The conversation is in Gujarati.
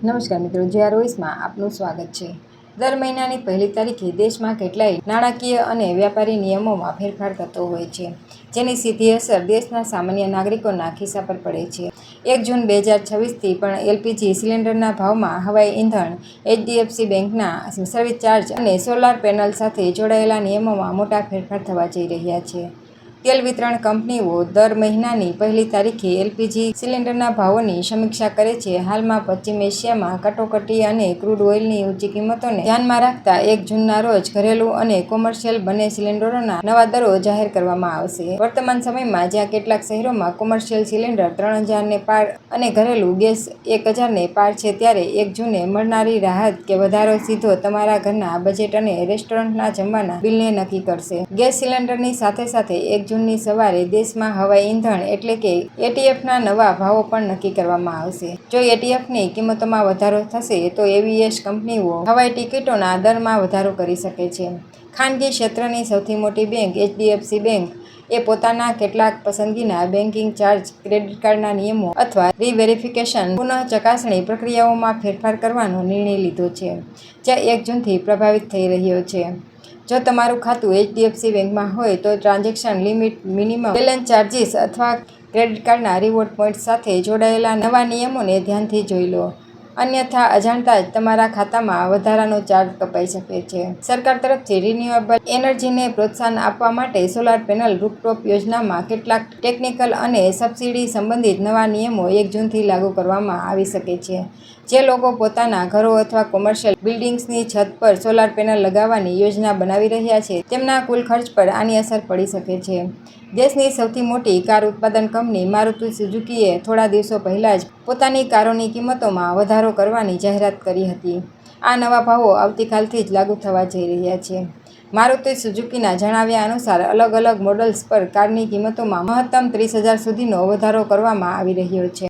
નમસ્કાર મિત્રો, JR વોઇસમાં આપનું સ્વાગત છે। દર મહિનાની પહેલી તારીખે દેશમાં કેટલાય નાણાકીય અને વ્યાપારી નિયમોમાં ફેરફાર થતો હોય છે, જેની સીધી અસર દેશના સામાન્ય નાગરિકોના ખિસ્સા પર પડે છે। 1 જૂન 2026થી પણ એલપીજી સિલિન્ડરના ભાવમાં, હવાઈ ઇંધણ, એચડીએફસી બેંકના સર્વિસ ચાર્જ અને સોલાર પેનલ સાથે જોડાયેલા નિયમોમાં મોટા ફેરફાર થવા જઈ રહ્યા છે। તેલ વિતરણ કંપનીઓ દર મહિનાની પહેલી તારીખે એલપીજી સિલિન્ડરના ભાવોની સમીક્ષા કરે છે। હાલમાં પશ્ચિમ એશિયામાં કટોકટી અને ક્રૂડ ઓઇલની ઊંચી કિંમતોને ધ્યાનમાં રાખતા 1 જૂનના રોજ ઘરેલું અને કોમર્શિયલ બંને સિલિન્ડરોના નવા દરો જાહેર કરવામાં આવશે। વર્તમાન સમયમાં જ્યાં કેટલાક શહેરોમાં કોમર્શિયલ સિલિન્ડર 3000ને પાર અને ઘરેલું ગેસ 1000ને પાર છે, ત્યારે 1 જૂને મળનારી રાહત કે વધારો સીધો તમારા ઘરના બજેટ અને રેસ્ટોરન્ટના જમવાના બિલને નક્કી કરશે। ગેસ સિલિન્ડરની સાથે સાથે 1 જૂનની સવારે દેશમાં હવાઈ ઇંધણ એટલે કે એટીએફના નવા ભાવો પણ નક્કી કરવામાં આવશે। જો એટીએફની કિંમતોમાં વધારો થશે તો એવીએસ કંપનીઓ હવાઈ ટિકિટોના દરમાં વધારો કરી શકે છે। ખાનગી ક્ષેત્રની સૌથી મોટી બેંક એચડીએફસી બેંક એ પોતાના કેટલાક પસંદગીના બેન્કિંગ ચાર્જ, ક્રેડિટ કાર્ડના નિયમો અથવા રી-વેરિફિકેશન પુનઃચકાસણી પ્રક્રિયાઓમાં ફેરફાર કરવાનો નિર્ણય લીધો છે, જે 1 જૂનથી પ્રભાવિત થઈ રહ્યો છે। જો તમારું ખાતું એચડીએફસી બેંકમાં હોય તો transaction limit, minimum balance charges અથવા ક્રેડિટ કાર્ડના રિવોર્ડ પોઈન્ટ્સ સાથે જોડાયેલા નવા નિયમોને ધ્યાનથી જોઈ લો, અન્યથા અજાણતા જ તમારા ખાતામાં વધારાનો ચાર્જ કપાઈ શકે છે। સરકાર તરફથી રિન્યુએબલ એનર્જીને પ્રોત્સાહન આપવા માટે સોલાર પેનલ રૂફટોપ યોજનામાં કેટલાક ટેકનિકલ અને સબસિડી સંબંધિત નવા નિયમો 1 જૂનથી લાગુ કરવામાં આવી શકે છે। જે લોકો પોતાના ઘરો અથવા કોમર્શિયલ બિલ્ડિંગ્સની છત પર સોલાર પેનલ લગાવવાની યોજના બનાવી રહ્યા છે, તેમના કુલ ખર્ચ પર આની અસર પડી શકે છે। દેશની સૌથી મોટી કાર ઉત્પાદન કંપની મારુતિ સુઝુકીએ થોડા દિવસો પહેલા જ પોતાની કારોની કિંમતોમાં વધારો કરવાની જાહેરાત કરી હતી। આ નવા ભાવો આવતીકાલથી જ લાગુ થવા જઈ રહ્યા છે। મારુતિ સુઝુકીના જણાવ્યા અનુસાર, અલગ-અલગ મોડલ્સ પર કારની કિંમતોમાં મહત્તમ 30,000 સુધીનો વધારો કરવામાં આવી રહ્યો છે।